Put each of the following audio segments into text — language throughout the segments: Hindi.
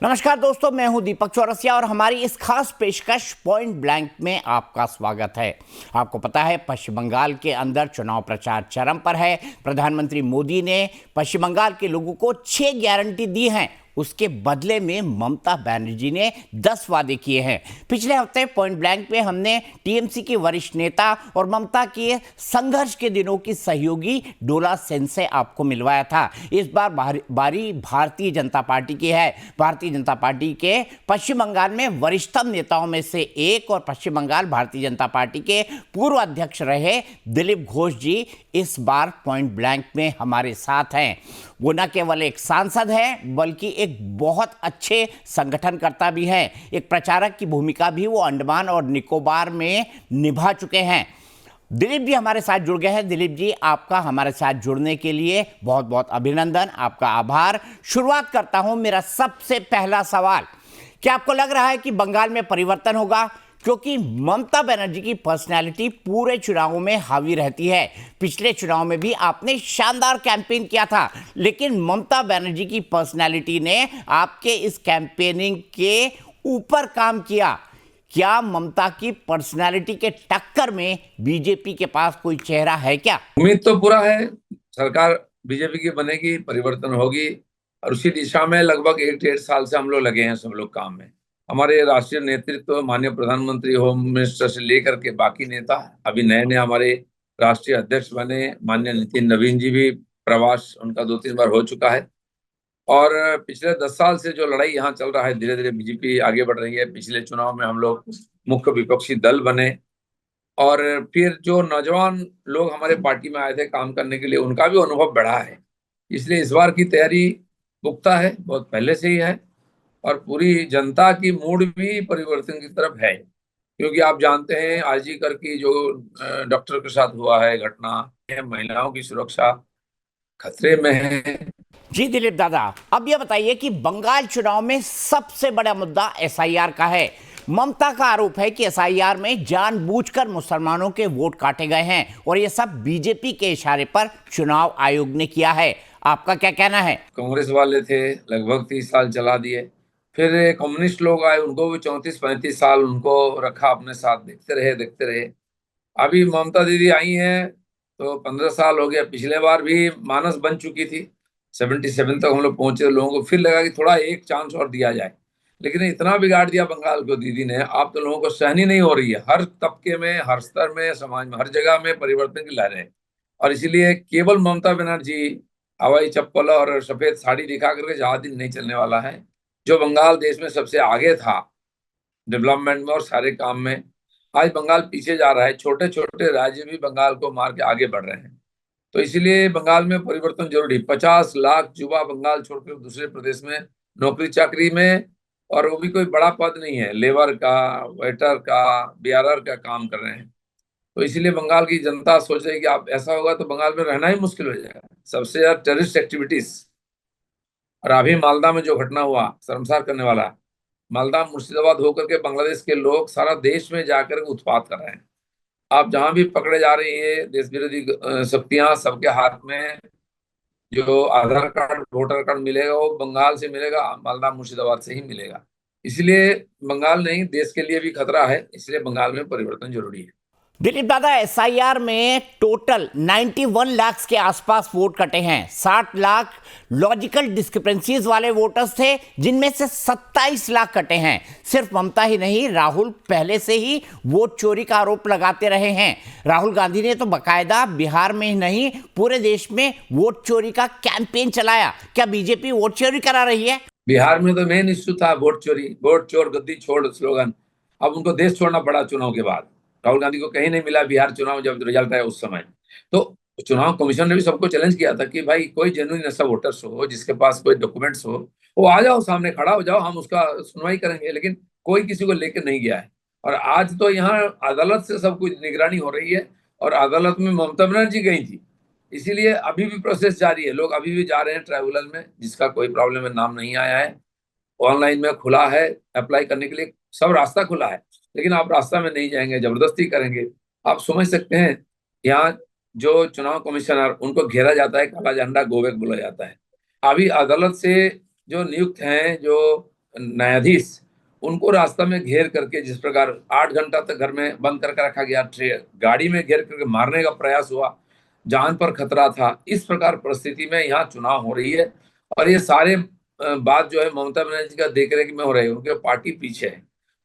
नमस्कार दोस्तों, मैं हूं दीपक चौरसिया और हमारी इस खास पेशकश पॉइंट ब्लैंक में आपका स्वागत है। आपको पता है, पश्चिम बंगाल के अंदर चुनाव प्रचार चरम पर है। प्रधानमंत्री मोदी ने पश्चिम बंगाल के लोगों को 6 गारंटी दी हैं। उसके बदले में ममता बनर्जी ने 10 वादे किए हैं। पिछले हफ्ते पॉइंट ब्लैंक में हमने टीएमसी की वरिष्ठ नेता और ममता के संघर्ष के दिनों की सहयोगी डोला सेन से आपको मिलवाया था। इस बार बारी भारतीय जनता पार्टी की है। भारतीय जनता पार्टी के पश्चिम बंगाल में वरिष्ठतम नेताओं में से एक और पश्चिम बंगाल भारतीय जनता पार्टी के पूर्व अध्यक्ष रहे दिलीप घोष जी इस बार पॉइंट ब्लैंक में हमारे साथ हैं। वो न केवल एक सांसद हैं बल्कि एक बहुत अच्छे संगठनकर्ता भी हैं। एक प्रचारक की भूमिका भी वो अंडमान और निकोबार में निभा चुके हैं। दिलीप जी हमारे साथ जुड़ गए हैं। दिलीप जी, आपका हमारे साथ जुड़ने के लिए बहुत बहुत अभिनंदन, आपका आभार। शुरुआत करता हूं मेरा सबसे पहला सवाल, क्या आपको लग रहा है कि बंगाल में परिवर्तन होगा? क्योंकि ममता बनर्जी की पर्सनैलिटी पूरे चुनावों में हावी रहती है। पिछले चुनाव में भी आपने शानदार कैंपेन किया था, लेकिन ममता बनर्जी की पर्सनैलिटी ने आपके इस कैंपेनिंग के ऊपर काम किया। क्या ममता की पर्सनैलिटी के टक्कर में बीजेपी के पास कोई चेहरा है क्या? उम्मीद तो पूरा है। सरकार बीजेपी की बनेगी, परिवर्तन होगी और उसी दिशा में लगभग 1 डेढ़ साल से हम लोग लगे हैं, सब लोग काम में। हमारे राष्ट्रीय नेतृत्व, माननीय प्रधानमंत्री, होम मिनिस्टर से लेकर के बाकी नेता, अभी नए नए हमारे राष्ट्रीय अध्यक्ष बने माननीय नितिन नवीन जी भी, प्रवास उनका 2 3 बार हो चुका है। और पिछले 10 साल से जो लड़ाई यहाँ चल रहा है, धीरे धीरे बीजेपी आगे बढ़ रही है। पिछले चुनाव में हम लोग मुख्य विपक्षी दल बने और फिर जो नौजवान लोग हमारे पार्टी में आए थे काम करने के लिए, उनका भी अनुभव बढ़ा है। इसलिए इस बार की तैयारी पुख्ता है, बहुत पहले से ही है। और पूरी जनता की मूड भी परिवर्तन की तरफ है, क्योंकि आप जानते हैं आरजी कर की जो डॉक्टर के साथ हुआ है घटना, महिलाओं की सुरक्षा खतरे में है। जी दिलीप दादा, अब यह बताइए कि बंगाल चुनाव में सबसे बड़ा मुद्दा एसआईआर का है। ममता का आरोप है कि एसआईआर में जानबूझकर मुसलमानों के वोट काटे गए हैं और यह सब बीजेपी के इशारे पर चुनाव आयोग ने किया है। आपका क्या कहना है? कांग्रेस वाले थे, लगभग 30 साल चला दिए। फिर कम्युनिस्ट लोग आए, उनको भी 34 35 साल उनको रखा अपने साथ, देखते रहे देखते रहे। अभी ममता दीदी आई हैं तो 15 साल हो गया। पिछले बार भी मानस बन चुकी थी, 77 तक हम लोग पहुंचे। लोगों को फिर लगा कि थोड़ा एक चांस और दिया जाए, लेकिन इतना बिगाड़ दिया बंगाल को दीदी ने, आप तो लोगों को सहनी नहीं हो रही है। हर तबके में, हर स्तर में, समाज में, हर जगह में परिवर्तन की लहरें। और इसीलिए केवल ममता बनर्जी हवाई चप्पल और सफेद साड़ी दिखा करके ज्यादा दिन नहीं चलने वाला है। जो बंगाल देश में सबसे आगे था डेवलपमेंट में और सारे काम में, आज बंगाल पीछे जा रहा है। छोटे छोटे राज्य भी बंगाल को मार के आगे बढ़ रहे हैं। तो इसलिए बंगाल में परिवर्तन जरूरी। 50 लाख युवा बंगाल छोड़कर दूसरे प्रदेश में नौकरी चाकरी में, और वो भी कोई बड़ा पद नहीं है, लेबर का, वेटर का, बीआरआर का काम कर रहे हैं। तो इसीलिए बंगाल की जनता सोच रही है कि आप ऐसा होगा तो बंगाल में रहना ही मुश्किल हो जाएगा। सबसे ज्यादा टेररिस्ट एक्टिविटीज, और अभी मालदा में जो घटना हुआ, शर्मसार करने वाला। मालदा मुर्शिदाबाद होकर के बांग्लादेश के लोग सारा देश में जाकर के उत्पात कर रहे हैं। आप जहां भी पकड़े जा रही है देश विरोधी शक्तियां, सबके हाथ में जो आधार कार्ड, वोटर कार्ड मिलेगा वो बंगाल से मिलेगा, मालदा मुर्शिदाबाद से ही मिलेगा। इसलिए बंगाल नहीं, देश के लिए भी खतरा है। इसलिए बंगाल में परिवर्तन जरूरी है। दिलीप दादा, एसआईआर में टोटल 91 लाख के आसपास वोट कटे हैं। 60 लाख लॉजिकल डिस्क्रिपेंसीज वाले वोटर्स थे, जिनमें से 27 लाख कटे हैं। सिर्फ ममता ही नहीं, राहुल पहले से ही वोट चोरी का आरोप लगाते रहे हैं। राहुल गांधी ने तो बकायदा बिहार में ही नहीं पूरे देश में वोट चोरी का कैंपेन चलाया। क्या बीजेपी वोट चोरी करा रही है? बिहार में तो मेन इश्यू था वोट चोरी, वोट चोर गद्दी छोड़ स्लोगन। अब उनको देश छोड़ना पड़ा चुनाव के बाद। राहुल गांधी को कहीं नहीं मिला बिहार चुनाव जब रिजल्ट आया उस समय। तो चुनाव कमीशन ने भी सबको चैलेंज किया था कि भाई कोई जेन्युइन ऐसा वोटर्स हो जिसके पास कोई डॉक्यूमेंट्स हो, वो आ जाओ, सामने खड़ा हो जाओ, हम उसका सुनवाई करेंगे। लेकिन कोई किसी को लेकर नहीं गया है। और आज तो यहाँ अदालत से सब कुछ निगरानी हो रही है, और अदालत में ममता बनर्जी गई थी। इसीलिए अभी भी प्रोसेस जारी है, लोग अभी भी जा रहे हैं ट्राइब्यूनल में, जिसका कोई प्रॉब्लम है, नाम नहीं आया है। ऑनलाइन में खुला है अप्लाई करने के लिए, सब रास्ता खुला है। लेकिन आप रास्ता में नहीं जाएंगे, जबरदस्ती करेंगे। आप समझ सकते हैं, यहाँ जो चुनाव कमिश्नर, उनको घेरा जाता है, काला झंडा गोवेक बोला जाता है। अभी अदालत से जो नियुक्त हैं, जो न्यायाधीश, उनको रास्ता में घेर करके जिस प्रकार 8 घंटा तक घर में बंद करके रखा गया, गाड़ी में घेर करके मारने का प्रयास हुआ, जान पर खतरा था, इस प्रकार परिस्थिति में यहाँ चुनाव हो रही है। और ये सारे बात जो है ममता बनर्जी का देख रेख में हो रही है, उनके पार्टी पीछे है,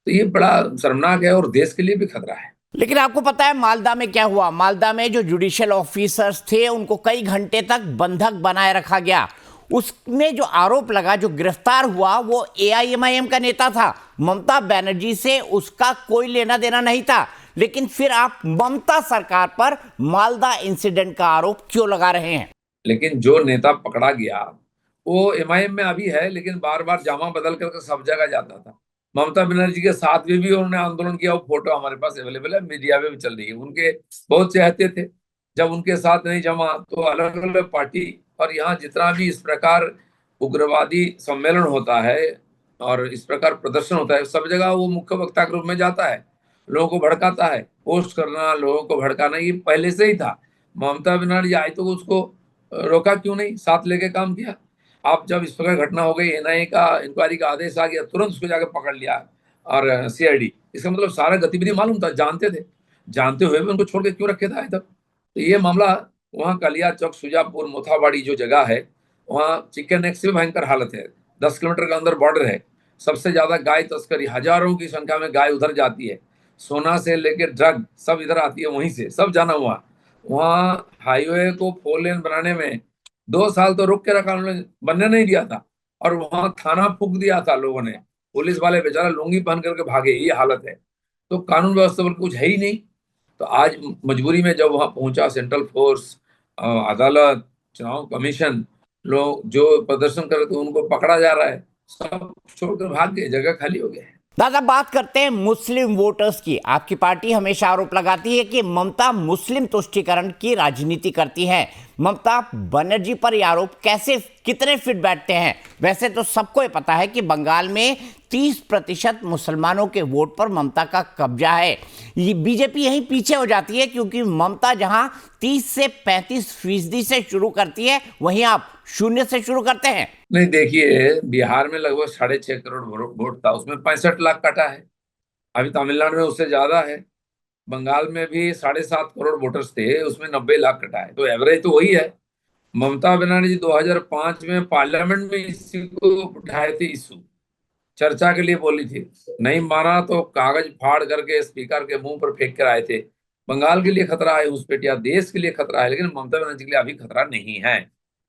तो ये बड़ा शर्मनाक है और देश के लिए भी खतरा है। लेकिन आपको पता है मालदा में क्या हुआ? मालदा में जो जुडिशियल ऑफिसर्स थे उनको कई घंटे तक बंधक बनाए रखा गया। उसमें जो आरोप लगा, जो गिरफ्तार हुआ, वो एआईएमआईएम का नेता था। ममता बनर्जी से उसका कोई लेना देना नहीं था। लेकिन फिर आप ममता सरकार पर मालदा इंसिडेंट का आरोप क्यों लगा रहे हैं? लेकिन जो नेता पकड़ा गया वो एमआईएम में अभी है, लेकिन बार बार जामा बदल करके सब जगह जाता था। ममता बनर्जी के साथ भी उन्होंने आंदोलन किया, वो फोटो हमारे पास अवेलेबल है, मीडिया में भी चल रही है। उनके बहुत चाहते थे, जब उनके साथ नहीं जमा तो अलग अलग पार्टी, और यहाँ जितना भी इस प्रकार उग्रवादी सम्मेलन होता है और इस प्रकार प्रदर्शन होता है, सब जगह वो मुख्य वक्ता के रूप में जाता है, लोगों को भड़काता है। पोस्ट करना, लोगों को भड़काना, ये पहले से ही था। ममता बनर्जी आई तो उसको रोका क्यों नहीं, साथ लेके काम किया। आप जब इस प्रकार घटना हो गई, एनआईए का इंक्वायरी का आदेश आ गया, तुरंत उसको जाकर पकड़ लिया, और सीआईडी, इसका मतलब सारा गतिविधि मालूम था, जानते थे, जानते हुए भी उनको छोड़ के क्यों रखे था तक। तो ये मामला वहाँ कलिया चौक, सुजापुर, मोथाबाड़ी जो जगह है, वहाँ चिकन नेक से भी भयंकर हालत है। 10 किलोमीटर के अंदर बॉर्डर है, सबसे ज्यादा गाय तस्करी, हजारों की संख्या में गाय उधर जाती है, सोना से लेके ड्रग सब इधर आती है, वहीं से सब जाना हुआ। वहाँ हाईवे को 4 लेन बनाने में 2 साल तो रुक के रखा, उन्होंने बनने नहीं दिया था, और वहां थाना फूंक दिया था लोगों ने। पुलिस वाले बेचारा लुंगी पहन करके भागे, ये हालत है। तो कानून व्यवस्था पर कुछ है ही नहीं। तो आज मजबूरी में जब वहां पहुंचा सेंट्रल फोर्स, अदालत, चुनाव कमीशन, लोग जो प्रदर्शन कर रहे थे उनको पकड़ा जा रहा है, सब छोड़कर भाग गए, जगह खाली हो गया। दादा, बात करते हैं मुस्लिम वोटर्स की। आपकी पार्टी हमेशा आरोप लगाती है कि ममता मुस्लिम तुष्टीकरण की राजनीति करती है। ममता बनर्जी पर यह आरोप कैसे, कितने फिट बैठते हैं? वैसे तो सबको ये पता है कि बंगाल में 30% मुसलमानों के वोट पर ममता का कब्जा है। ये बीजेपी यहीं पीछे हो जाती है, क्योंकि ममता जहां 30 से 35% से शुरू करती है, वहीं आप 0 से शुरू करते हैं। नहीं, देखिए, बिहार में लगभग 6.5 करोड़ वोट था, उसमें 65 लाख कटा है। अभी तमिलनाडु में उससे ज्यादा है। बंगाल में भी 7.5 करोड़ वोटर्स थे, उसमें 90 लाख कटा है, तो एवरेज तो वही है। ममता बनर्जी 2005 में पार्लियामेंट में इसी को उठाए थे, इशू चर्चा के लिए बोली थी, नहीं माना तो कागज फाड़ करके स्पीकर के मुंह पर फेंक कर आए थे। बंगाल के लिए खतरा है घुसपैठिया, देश के लिए खतरा है, लेकिन ममता बनर्जी के लिए अभी खतरा नहीं है।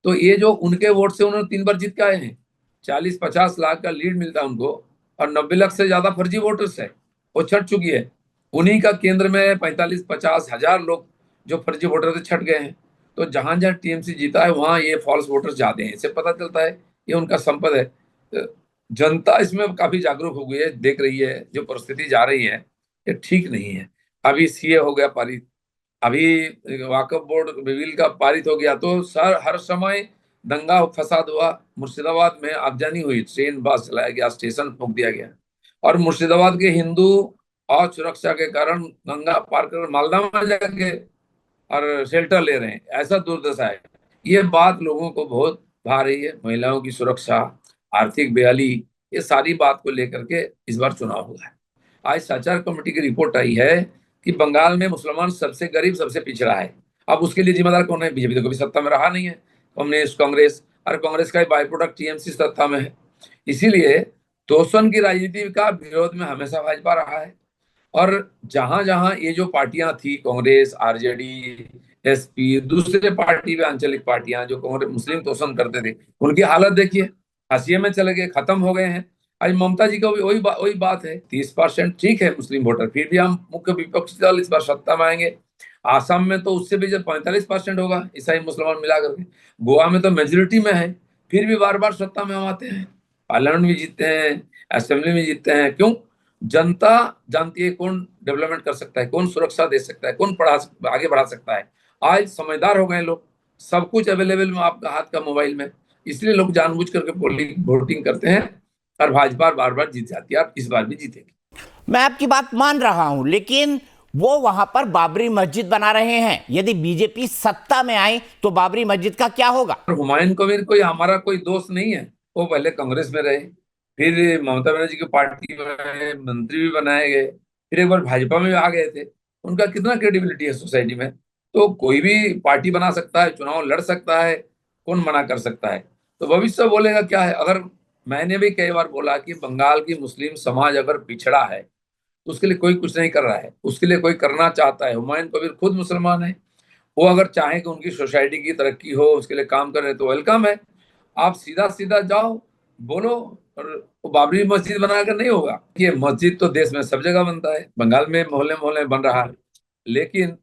तो ये जो उनके वोट से उन्होंने 3 बार जीत के आए हैं, 40-50 लाख का लीड मिलता है उनको, और 90 लाख से ज्यादा फर्जी वोटर्स है, वो छट चुकी है। उन्हीं का केंद्र में 45-50 हजार लोग जो फर्जी वोटर थे छट गए हैं। तो जहां जहां टीएमसी जीता है वहां ये फॉल्स वोटर्स ज्यादा हैं, इससे पता चलता है ये उनका संपद है। जनता इसमें काफी जागरूक हो गई है, देख रही है जो परिस्थिति जा रही है, ये ठीक नहीं है। अभी सीए हो गया पारित, अभी वाकफ बोर्ड बिल का पारित हो गया, तो सर हर समय दंगा फसाद हुआ। मुर्शिदाबाद में आगजनी हुई, ट्रेन बस चलाया गया, स्टेशन फूंक दिया गया, और मुर्शिदाबाद के हिंदू और सुरक्षा के कारण गंगा पार कर मालदा में जाके और शेल्टर ले रहे हैं, ऐसा दुर्दशा है। ये बात लोगों को बहुत भा रही है, महिलाओं की सुरक्षा, आर्थिक बहाली, ये सारी बात को लेकर के इस बार चुनाव हुआ है। आज साचार कमेटी की रिपोर्ट आई है कि बंगाल में मुसलमान सबसे गरीब, सबसे पिछड़ा है। अब उसके लिए जिम्मेदार कौन है? बीजेपी तो कभी सत्ता में रहा नहीं है, कम्युनिस्ट, कांग्रेस, और कांग्रेस का बाई प्रोडक्ट टीएमसी सत्ता में है। इसीलिए तोषण की राजनीति का विरोध में हमेशा भाजपा रहा है। और जहां जहां ये जो पार्टियां थी, कांग्रेस, आरजेडी, एसपी, दूसरे पार्टी में आंचलिक पार्टियां जो कांग्रेस मुस्लिम तोषण करते थे, उनकी हालत देखिए, हाशिए में चले गए, खत्म हो गए हैं। आज ममता जी का भी वही बात है, 30% ठीक है मुस्लिम वोटर, फिर भी हम मुख्य विपक्षी दल इस बार सत्ता में आएंगे। आसाम में तो उससे भी जब 45% होगा, ईसाई मुसलमान मिला करके, गोवा में तो मेजोरिटी में है, फिर भी बार बार सत्ता में हम आते हैं, पार्लियामेंट भी जीतते हैं, असेंबली में जीतते हैं। क्यों? जनता जानती है कौन डेवलपमेंट कर सकता है, कौन सुरक्षा दे सकता है, कौन आगे बढ़ा सकता है। आज समझदार हो गए लोग, सब कुछ अवेलेबल में आपका हाथ का मोबाइल में, इसलिए लोग जानबूझ करके वोटिंग करते हैं, और भाजपा बार बार जीत जाती है, आप इस बार भी जीतेगी। मैं आपकी बात मान रहा हूं, लेकिन वो वहां पर बाबरी मस्जिद बना रहे हैं। यदि बीजेपी सत्ता में आए तो बाबरी मस्जिद का क्या होगा? हुमायूं कबीर कोई हमारा कोई दोस्त नहीं है, वो पहले कांग्रेस में रहे, फिर ममता बनर्जी की पार्टी में मंत्री भी बनाए गए, फिर एक बार भाजपा में भी आ गए थे। उनका कितना क्रेडिबिलिटी है सोसाइटी में। तो कोई भी पार्टी बना सकता है, चुनाव लड़ सकता है, कौन मना कर सकता है। तो भविष्य बोलेगा क्या है। अगर मैंने भी कई बार बोला कि बंगाल की मुस्लिम समाज अगर पिछड़ा है तो उसके लिए कोई कुछ नहीं कर रहा है, उसके लिए कोई करना चाहता है। हुमायूं कबीर खुद मुसलमान है, वो अगर चाहें कि उनकी सोसाइटी की तरक्की हो, उसके लिए काम कर रहे तो वेलकम है। आप सीधा सीधा जाओ, बोलो, और वो बाबरी मस्जिद बनाकर नहीं होगा। ये मस्जिद तो देश में सब जगह बनता है, बंगाल में मोहल्ले मोहल्ले बन रहा है। लेकिन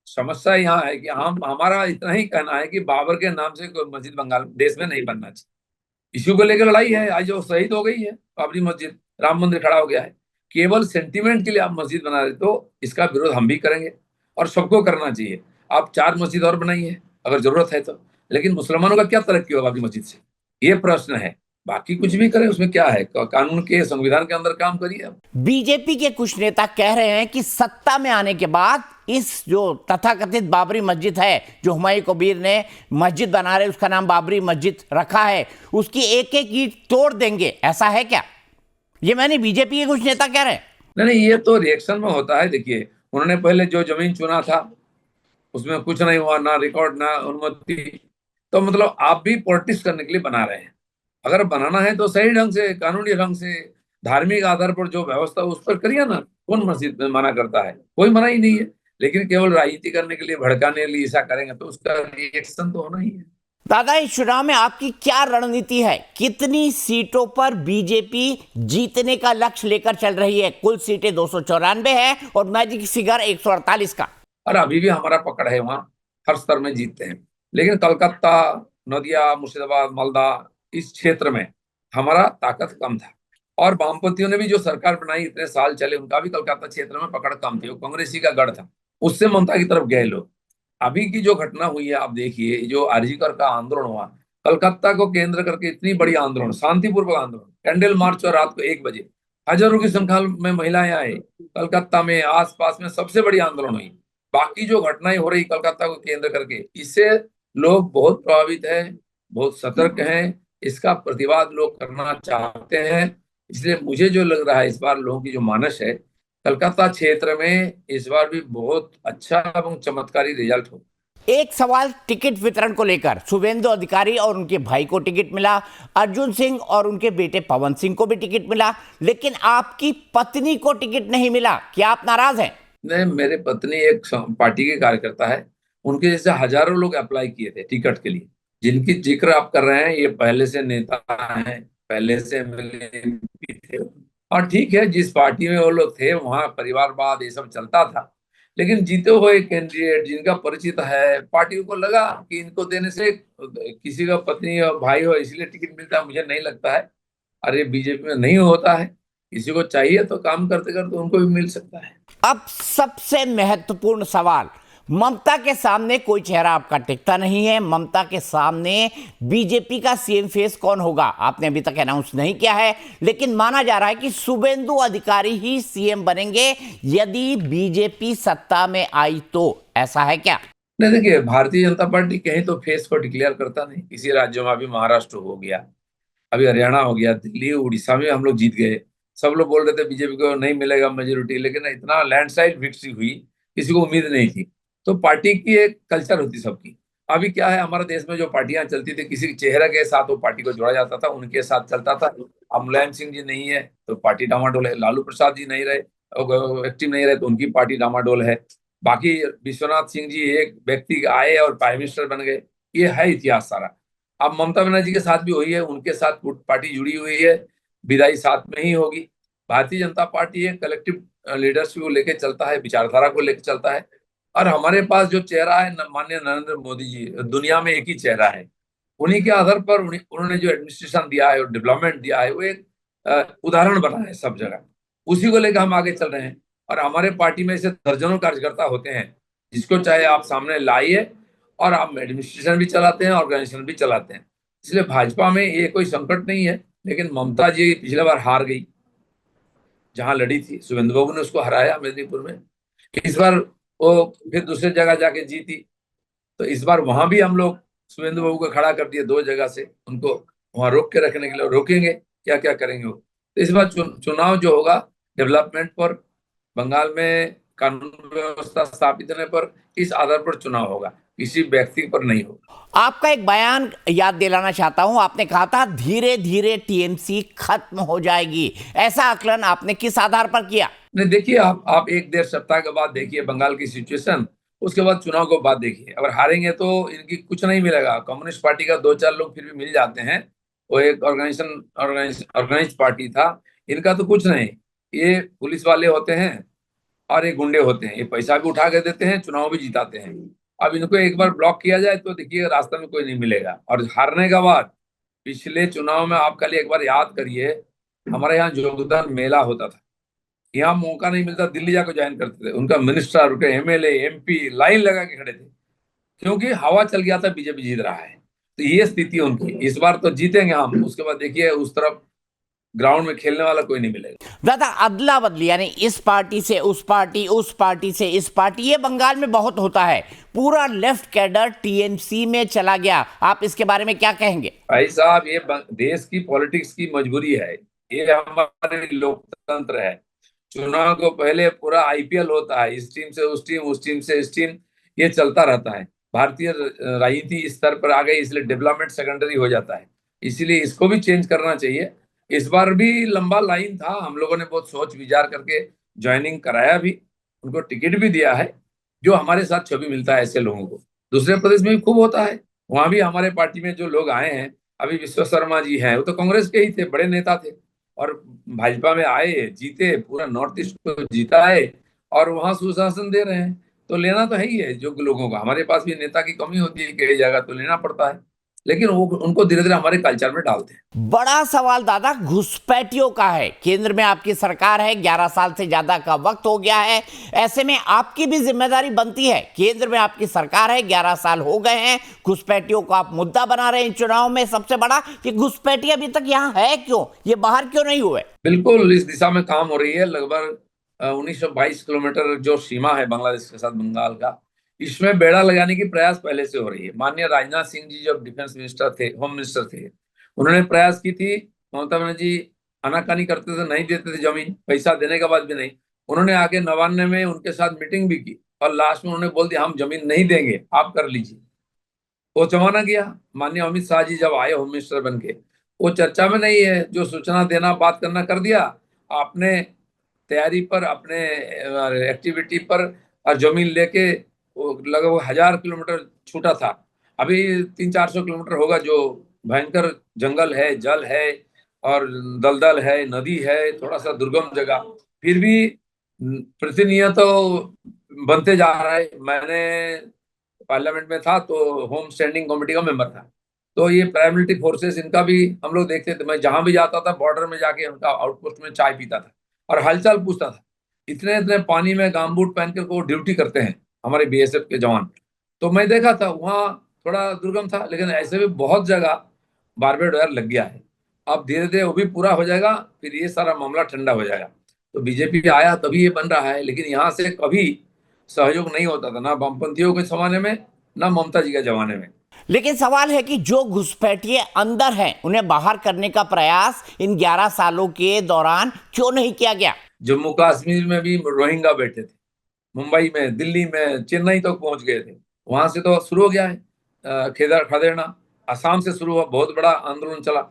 समस्या यहाँ है कि हम हमारा इतना ही कहना है कि बाबर के नाम से कोई मस्जिद बंगाल देश में नहीं बनना चाहिए। इश्यू को लेकर लड़ाई है, आज जो शहीद हो गई है बाबरी मस्जिद, राम मंदिर खड़ा हो गया है। केवल सेंटीमेंट के लिए आप मस्जिद बना रहे तो इसका विरोध हम भी करेंगे, और सबको करना चाहिए। आप 4 मस्जिद और बनाइए अगर जरूरत है तो, लेकिन मुसलमानों का क्या तरक्की होगा बाबरी मस्जिद से, ये प्रश्न है। बाकी कुछ भी करें उसमें क्या है, कानून के संविधान के अंदर काम करिए आप। बीजेपी के कुछ नेता कह रहे हैं कि सत्ता में आने के बाद इस जो तथाकथित बाबरी मस्जिद है, जो हुमायूं कबीर ने मस्जिद बना रहे उसका नाम बाबरी मस्जिद रखा है, उसकी एक एक ईंट तोड़ देंगे। ऐसा है क्या? ये मैंने बीजेपी के कुछ नेता कह रहे हैं। नहीं नहीं, ये तो रिएक्शन में होता है। देखिए, उन्होंने पहले जो जमीन चुना था उसमें कुछ नहीं हुआ, ना रिकॉर्ड ना अनुमति। तो मतलब आप भी पॉलिटिक्स करने के लिए बना रहे हैं। अगर बनाना है तो सही ढंग से, कानूनी ढंग से, धार्मिक आधार पर जो व्यवस्था उस पर करिए ना। कौन मस्जिद में मना करता है, कोई मना ही नहीं है। लेकिन केवल राजनीति करने के लिए, भड़काने के लिए ऐसा करेंगे तो उसका रिएक्शन तो होना ही है। दादा, इस चुनाव में आपकी क्या रणनीति है? कितनी सीटों पर बीजेपी जीतने का लक्ष्य लेकर चल रही है? कुल सीटें 294 है और मैजिक फिगर 148 का। और अभी भी हमारा पकड़ है, वहाँ हर स्तर में जीतते हैं। लेकिन कलकत्ता, नदिया, मुर्शिदाबाद, मालदा, इस क्षेत्र में हमारा ताकत कम था। और वामपंथियों ने भी जो सरकार बनाई, इतने साल चले, उनका भी कलकत्ता क्षेत्र में पकड़ कम थी। वो कांग्रेसी का गढ़ था, उससे ममता की तरफ गए लोग। अभी की जो घटना हुई है आप देखिए, जो आरजीकर का आंदोलन हुआ, कलकत्ता को केंद्र करके इतनी बड़ी आंदोलन, शांतिपूर्वक आंदोलन, कैंडल मार्च, और रात को 1 बजे हजारों की संख्या में महिलाएं आए। कलकत्ता में, आसपास में सबसे बड़ी आंदोलन हुई। बाकी जो घटनाएं हो रही कलकत्ता को केंद्र करके, इससे लोग बहुत प्रभावित हैं, बहुत सतर्क हैं। इसका प्रतिवाद लोग करना चाहते हैं। इसलिए मुझे जो लग रहा है, इस बार लोगों की जो मानस है, कलकत्ता क्षेत्र में इस बार भी बहुत अच्छा एवं चमत्कारी रिजल्ट हो। एक सवाल टिकट वितरण को लेकर। शुभेंदु अधिकारी और उनके भाई को टिकट मिला, अर्जुन सिंह और उनके बेटे पवन सिंह को भी टिकट मिला, लेकिन आपकी पत्नी को टिकट नहीं मिला। क्या आप नाराज हैं? नहीं, मेरे पत्नी एक पार्टी के कार्यकर्ता है। उनके जैसे हजारों लोग अप्लाई किए थे टिकट के लिए। जिनकी जिक्र आप कर रहे हैं, ये पहले से नेता हैं, पहले से एमएलए थे। और ठीक है, जिस पार्टी में वो लोग थे वहाँ परिवारवाद ये सब चलता था। लेकिन जीते हुए कैंडिडेट जिनका परिचित है, पार्टी को लगा कि इनको देने से किसी का पत्नी और भाई हो इसलिए टिकट मिलता है। मुझे नहीं लगता है। अरे बीजेपी में नहीं होता है, किसी को चाहिए तो काम करते करते उनको भी मिल सकता है। अब सबसे महत्वपूर्ण सवाल। ममता के सामने कोई चेहरा आपका टिकता नहीं है। ममता के सामने बीजेपी का सीएम फेस कौन होगा आपने अभी तक अनाउंस नहीं किया है, लेकिन माना जा रहा है कि शुभेंदु अधिकारी ही सीएम बनेंगे यदि बीजेपी सत्ता में आई तो। ऐसा है क्या? नहीं, देखिए, भारतीय जनता पार्टी कहीं तो फेस को डिक्लेयर करता नहीं। किसी राज्यों में, अभी महाराष्ट्र हो गया, अभी हरियाणा हो गया, दिल्ली, उड़ीसा में हम लोग जीत गए। सब लोग बोल रहे थे बीजेपी को नहीं मिलेगा मेजोरिटी, लेकिन इतना लैंडस्लाइड विक्ट्री हुई, किसी को उम्मीद नहीं थी। तो पार्टी की एक कल्चर होती सबकी। अभी क्या है, हमारे देश में जो पार्टियां चलती थी, किसी चेहरे के साथ वो पार्टी को जोड़ा जाता था, उनके साथ चलता था। अब मुलायम सिंह जी नहीं है तो पार्टी डामाडोल है, लालू प्रसाद जी नहीं रहे, एक्टिव नहीं रहे तो उनकी पार्टी डामाडोल है। बाकी विश्वनाथ सिंह जी एक व्यक्ति आए और प्राइम मिनिस्टर बन गए। ये है इतिहास सारा। अब ममता बनर्जी के साथ भी हुई है, उनके साथ पार्टी जुड़ी हुई है, विदाई साथ में ही होगी। भारतीय जनता पार्टी एक कलेक्टिव लीडरशिप को लेकर चलता है, विचारधारा को लेकर चलता है। और हमारे पास जो चेहरा है, माननीय नरेंद्र मोदी जी, दुनिया में एक ही चेहरा है। उन्हीं के आधार पर उन्होंने जो एडमिनिस्ट्रेशन दिया है और डेवलपमेंट दिया है, वो एक उदाहरण बना है सब जगह। उसी को लेकर हम आगे चल रहे हैं। और हमारे पार्टी में ऐसे दर्जनों कार्यकर्ता होते हैं, जिसको चाहे आप सामने लाइए, और आप एडमिनिस्ट्रेशन भी चलाते हैं, ऑर्गेनाइजेशन भी चलाते हैं। इसलिए भाजपा में ये कोई संकट नहीं है। लेकिन ममता जी पिछले बार हार गई, जहां लड़ी थी, शुभेंदु बाबू ने उसको हराया मेदिनीपुर में। इस बार वो फिर दूसरी जगह जाके जीती। तो इस बार वहां भी हम लोग शुभेंदु बाबू को खड़ा कर दिए, 2 जगह से उनको वहां रोक के रखने के लिए रोकेंगे। क्या क्या करेंगे वो। तो इस बार चुनाव जो होगा डेवलपमेंट पर, बंगाल में कानून व्यवस्था स्थापित होने पर, इस आधार पर चुनाव होगा, किसी व्यक्ति पर नहीं होगा। आपका एक बयान याद दिलाना चाहता हूं, आपने कहा था धीरे धीरे टीएमसी खत्म हो जाएगी। ऐसा आकलन आपने किस आधार पर किया? नहीं, देखिए, आप एक डेढ़ सप्ताह के बाद देखिए बंगाल की सिचुएशन, उसके बाद चुनाव के बाद देखिए। अगर हारेंगे तो इनकी कुछ नहीं मिलेगा। कम्युनिस्ट पार्टी का दो चार लोग फिर भी मिल जाते हैं, वो एक ऑर्गेनाइज पार्टी था। इनका तो कुछ नहीं, ये पुलिस वाले होते हैं और ये गुंडे होते हैं, ये पैसा भी उठा के देते हैं, चुनाव भी जिताते हैं। अब इनको एक बार ब्लॉक किया जाए तो देखिए रास्ते में कोई नहीं मिलेगा। और हारने के बाद पिछले चुनाव में आप कल एक बार याद करिए, हमारे यहाँ योगदान मेला होता था, यहाँ मौका नहीं मिलता, दिल्ली जाकर ज्वाइन करते थे। उनका मिनिस्टर, उनके एमएलए एमपी लाइन लगा के खड़े थे, क्योंकि हवा चल गया था बीजेपी जीत रहा है। तो ये स्थिति उनकी। इस बार तो जीतेंगे हम, उसके बाद देखिए उस तरफ ग्राउंड में खेलने वाला कोई नहीं मिलेगा। दादा, अदला बदली यानी इस पार्टी से उस पार्टी, उस पार्टी से इस पार्टी, ये बंगाल में बहुत होता है। पूरा लेफ्ट कैडर टीएमसी में चला गया, आप इसके बारे में क्या कहेंगे? भाई साहब, ये देश की पॉलिटिक्स की मजबूरी है, ये हमारे लोकतंत्र है। चुनाव को पहले पूरा आईपीएल होता है, इस टीम से उस टीम, उस टीम से इस टीम, ये चलता रहता है। भारतीय राजनीति इस स्तर पर आ गई, इसलिए डेवलपमेंट सेकेंडरी हो जाता है। इसीलिए इसको भी चेंज करना चाहिए। इस बार भी लंबा लाइन था, हम लोगों ने बहुत सोच विचार करके ज्वाइनिंग कराया भी, उनको टिकट भी दिया है। जो हमारे साथ छवि मिलता है ऐसे लोगों को दूसरे प्रदेश में भी खूब होता है। वहां भी हमारे पार्टी में जो लोग आए हैं, अभी विश्व शर्मा जी हैं, वो तो कांग्रेस के ही थे, बड़े नेता थे, और भाजपा में आए, जीते, पूरा नॉर्थ ईस्ट को जीता है, और वहां सुशासन दे रहे हैं। तो लेना तो है ही है जो लोगों का। हमारे पास भी नेता की कमी होती है, कई जगह तो लेना पड़ता है, लेकिन वो उनको धीरे धीरे हमारे कल्चर में डालते हैं। बड़ा सवाल दादा घुसपैठियों का है। केंद्र में आपकी सरकार है, 11 साल से ज्यादा का वक्त हो गया है। ऐसे में आपकी भी जिम्मेदारी बनती है। केंद्र में आपकी सरकार है, 11 साल हो गए हैं, घुसपैठियों को आप मुद्दा बना रहे हैं चुनाव में। सबसे बड़ा कि घुसपैठी अभी तक यहाँ है क्यों, ये बाहर क्यों नहीं हुए? बिल्कुल इस दिशा में काम हो रही है। लगभग 1922 किलोमीटर जो सीमा है बांग्लादेश के साथ बंगाल का, इसमें बेड़ा लगाने की प्रयास पहले से हो रही है। माननीय राजनाथ सिंह जी जब डिफेंस मिनिस्टर थे, होम मिनिस्टर थे, उन्होंने प्रयास की थी। ममता बनर्जी आनाकानी करते थे, नहीं देते थे जमीन, पैसा देने के बाद भी नहीं। उन्होंने आगे 99 में उनके साथ मीटिंग भी की, और लास्ट में उन्होंने बोल दिया हम जमीन नहीं देंगे, आप कर लीजिए। वो जमाना गया। माननीय अमित शाह जी जब आए होम मिनिस्टर बन के, वो चर्चा में नहीं है, जो सूचना देना बात करना कर दिया। आपने तैयारी पर, अपने एक्टिविटी पर, और जमीन लेके वो लगभग 1000 किलोमीटर छूटा था। अभी 300-400 किलोमीटर होगा, जो भयंकर जंगल है, जल है, और दलदल है, नदी है, थोड़ा सा दुर्गम जगह, फिर भी प्रतिनियत तो बनते जा रहा है। मैंने पार्लियामेंट में था तो होम स्टैंडिंग कमेटी का मेंबर था। तो ये पैरामिलिट्री फोर्सेस, इनका भी हम लोग देखते थे। मैं जहां भी जाता था बॉर्डर में जाके उनका आउटपोस्ट में चाय पीता था और हालचाल पूछता था। इतने इतने पानी में गामबूट पहन कर वो ड्यूटी करते हैं हमारे बीएसएफ के जवान। तो मैं देखा था वहाँ थोड़ा दुर्गम था, लेकिन ऐसे भी बहुत जगह बारबेड वायर लग गया है। अब धीरे धीरे वो भी पूरा हो जाएगा, फिर ये सारा मामला ठंडा हो जाएगा। तो बीजेपी आया तभी ये बन रहा है, लेकिन यहाँ से कभी सहयोग नहीं होता था, ना वामपंथियों के जमाने में, ना ममता जी के जमाने में। लेकिन सवाल है कि जो घुसपैठिए अंदर हैं, उन्हें बाहर करने का प्रयास इन 11 सालों के दौरान क्यों नहीं किया गया? जम्मू कश्मीर में भी रोहिंग्या बैठे थे, मुंबई में, दिल्ली में, चेन्नई तक पहुंच गए थे। वहां से तो शुरू हो गया है खदेड़ना। असम से शुरू हुआ, बहुत बड़ा आंदोलन चला।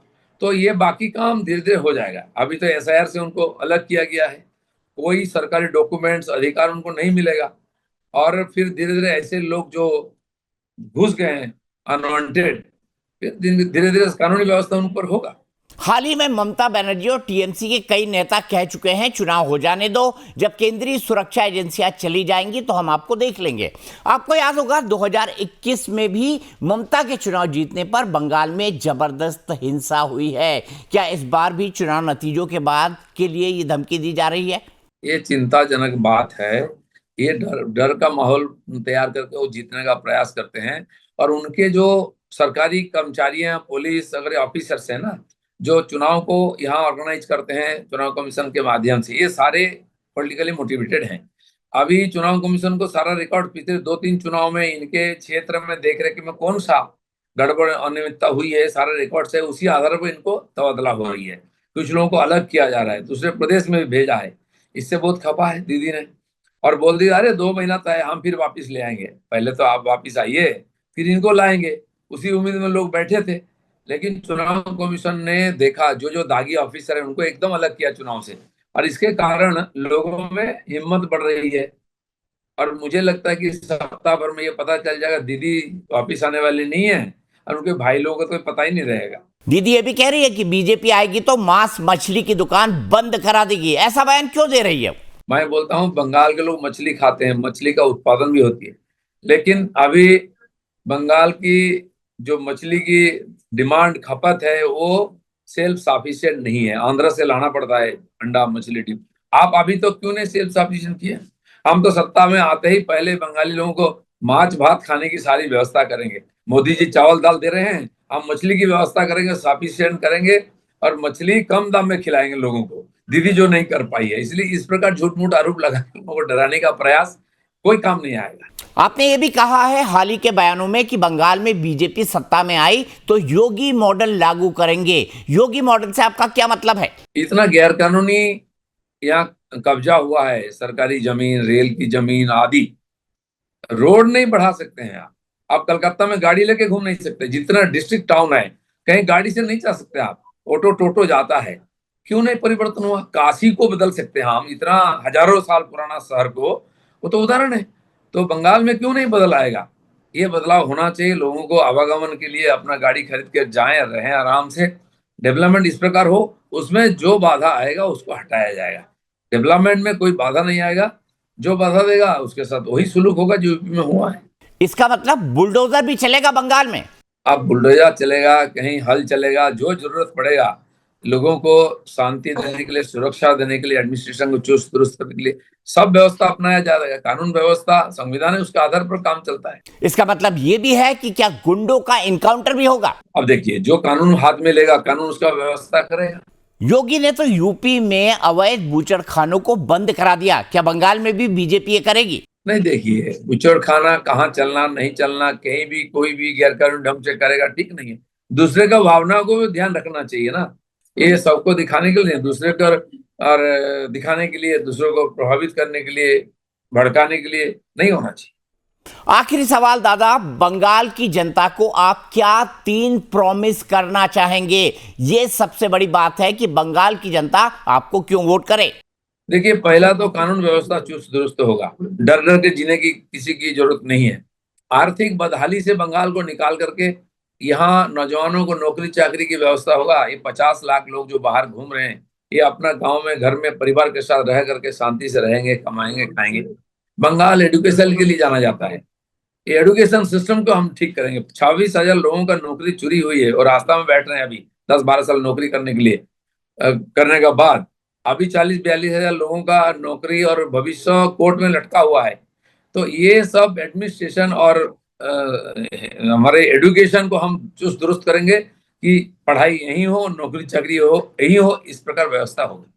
तो ये बाकी काम धीरे धीरे हो जाएगा। अभी तो एसआईआर से उनको अलग किया गया है, कोई सरकारी डॉक्यूमेंट्स अधिकार उनको नहीं मिलेगा। और फिर धीरे धीरे ऐसे लोग जो घुस गए हैं अनवांटेड, फिर धीरे धीरे कानूनी व्यवस्था उन पर होगा। हाल ही में ममता बनर्जी और टीएमसी के कई नेता कह चुके हैं चुनाव हो जाने दो, जब केंद्रीय सुरक्षा एजेंसियां चली जाएंगी तो हम आपको देख लेंगे। आपको याद होगा 2021 में भी ममता के चुनाव जीतने पर बंगाल में जबरदस्त हिंसा हुई है। क्या इस बार भी चुनाव नतीजों के बाद के लिए ये धमकी दी जा रही है? ये चिंताजनक बात है। ये डर डर का माहौल तैयार करके वो जीतने का प्रयास करते हैं। और उनके जो सरकारी कर्मचारी हैं, पुलिस अगर ऑफिसर्स हैं ना, जो चुनाव को यहाँ ऑर्गेनाइज करते हैं चुनाव कमीशन के माध्यम से, ये सारे पॉलिटिकली मोटिवेटेड हैं। अभी चुनाव कमीशन को सारा रिकॉर्ड पिछले 2-3 चुनाव में इनके क्षेत्र में देख रेख में कौन सा गड़बड़ अनियमितता हुई है, सारा रिकॉर्ड है, उसी आधार पर इनको तबादला हो रही है। कुछ लोगों को अलग किया जा रहा है, दूसरे प्रदेश में भी भेजा है। इससे बहुत खपा है दीदी ने, और बोल दिया अरे 2 महीना तय, हम फिर वापस ले आएंगे, पहले तो आप वापस आइए फिर इनको लाएंगे। उसी उम्मीद में लोग बैठे थे, लेकिन चुनाव कमीशन ने देखा जो जो दागी ऑफिसर है उनको एकदम अलग किया चुनाव से, और इसके कारण लोगों में हिम्मत बढ़ रही है। और मुझे लगता है कि इस सप्ताह भर में ये पता चल जाएगा दीदी वापिस आने वाली नहीं है, और उनके भाई लोगों को तो पता ही नहीं रहेगा। दीदी ये भी कह रही है कि बीजेपी आएगी तो मांस मछली की दुकान बंद करा देगी, ऐसा बयान क्यों दे रही है? मैं बोलता हूँ बंगाल के लोग मछली खाते हैं, मछली का उत्पादन भी होती है, लेकिन अभी बंगाल की जो मछली की डिमांड खपत है वो सेल्फ सफिशिएंट नहीं है। आंध्र से लाना पड़ता है अंडा मछली डिम। आप अभी तो क्यों नहीं सेल्फ सफिशिएंट किए? हम तो सत्ता में आते ही पहले बंगाली लोगों को माछ भात खाने की सारी व्यवस्था करेंगे। मोदी जी चावल दाल दे रहे हैं, हम मछली की व्यवस्था करेंगे, सफिशिएंट करेंगे, और मछली कम दाम में खिलाएंगे लोगों को, दीदी जो नहीं कर पाई है। इसलिए इस प्रकार झूठ मूठ आरोप लगाने लोगों को डराने का प्रयास कोई काम नहीं आएगा। आपने ये भी कहा है हाल ही के बयानों में कि बंगाल में बीजेपी सत्ता में आई तो योगी मॉडल लागू करेंगे। योगी मॉडल से आपका क्या मतलब है? इतना गैरकानूनी यहाँ कब्जा हुआ है, सरकारी जमीन, रेल की जमीन आदि, रोड नहीं बढ़ा सकते हैं आप कलकत्ता में गाड़ी लेके घूम नहीं सकते, जितना डिस्ट्रिक्ट टाउन है कहीं गाड़ी से नहीं जा सकते आप, ऑटो टोटो जाता है। क्यों नहीं परिवर्तन हुआ? काशी को बदल सकते हैं हम, इतना हजारों साल पुराना शहर को, वो तो उदाहरण है। तो बंगाल में क्यों नहीं बदल आएगा? ये बदलाव होना चाहिए, लोगों को आवागमन के लिए अपना गाड़ी खरीद के जाएं, रहें आराम से। डेवलपमेंट इस प्रकार हो, उसमें जो बाधा आएगा उसको हटाया जाएगा। डेवलपमेंट में कोई बाधा नहीं आएगा, जो बाधा देगा उसके साथ वही सुलूक होगा जो यूपी में हुआ है। इसका मतलब बुलडोजर भी चलेगा बंगाल में? अब बुलडोजर चलेगा, कहीं हल चलेगा, जो जरूरत पड़ेगा लोगों को शांति देने के लिए, सुरक्षा देने के लिए, एडमिनिस्ट्रेशन को चुस्त दुरुस्त करने के लिए सब व्यवस्था अपनाया जाएगा। कानून व्यवस्था, संविधान है, उसके आधार पर काम चलता है। इसका मतलब ये भी है कि क्या गुंडों का इनकाउंटर भी होगा? अब देखिए, जो कानून हाथ में लेगा कानून उसका व्यवस्था करेगा। योगी ने तो यूपी में अवैध बूचड़खानों को बंद करा दिया, क्या बंगाल में भी बीजेपी ये करेगी? नहीं, देखिए बुचड़ खाना कहाँ चलना नहीं चलना, कहीं भी कोई भी गैरकानूनी ढंग से करेगा ठीक नहीं है। दूसरे का भावना को भी ध्यान रखना चाहिए ना, ये सबको दिखाने के लिए, दूसरे को और दिखाने के लिए, दूसरों को प्रभावित करने के लिए, भड़काने के लिए नहीं होना चाहिए। आखिरी सवाल दादा, बंगाल की जनता को आप क्या 3 प्रॉमिस करना चाहेंगे? ये सबसे बड़ी बात है कि बंगाल की जनता आपको क्यों वोट करे। देखिए, पहला तो कानून व्यवस्था चुस्त दुरुस्त होगा, डर डर के जीने की किसी की जरूरत नहीं है। आर्थिक बदहाली से बंगाल को निकाल करके यहाँ नौजवानों को नौकरी चाकरी की व्यवस्था होगा। ये 50 लाख लोग जो बाहर घूम रहे हैं, ये अपना गांव में घर में परिवार के साथ रह करके शांति से रहेंगे, कमाएंगे, खाएंगे। बंगाल एजुकेशन के लिए जाना जाता है, ये एजुकेशन सिस्टम को हम ठीक करेंगे। 26,000 लोगों का नौकरी चुरी हुई है और रास्ता में बैठ रहे हैं अभी 10-12 साल नौकरी करने के लिए, करने के बाद अभी 40-42 हजार लोगों का नौकरी और भविष्य कोर्ट में लटका हुआ है। तो ये सब एडमिनिस्ट्रेशन और हमारे एजुकेशन को हम चुस्त दुरुस्त करेंगे कि पढ़ाई यहीं हो, नौकरी चाकरी हो यहीं हो, इस प्रकार व्यवस्था होगी।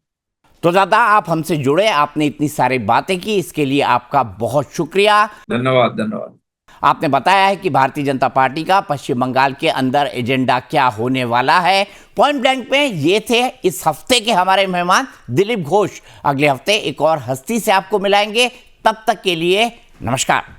तो दादा आप हमसे जुड़े, आपने इतनी सारी बातें की, इसके लिए आपका बहुत शुक्रिया। धन्यवाद, धन्यवाद। आपने बताया है कि भारतीय जनता पार्टी का पश्चिम बंगाल के अंदर एजेंडा क्या होने वाला है। पॉइंट ब्लैंक में ये थे इस हफ्ते के हमारे मेहमान दिलीप घोष। अगले हफ्ते एक और हस्ती से आपको मिलाएंगे, तब तक के लिए नमस्कार।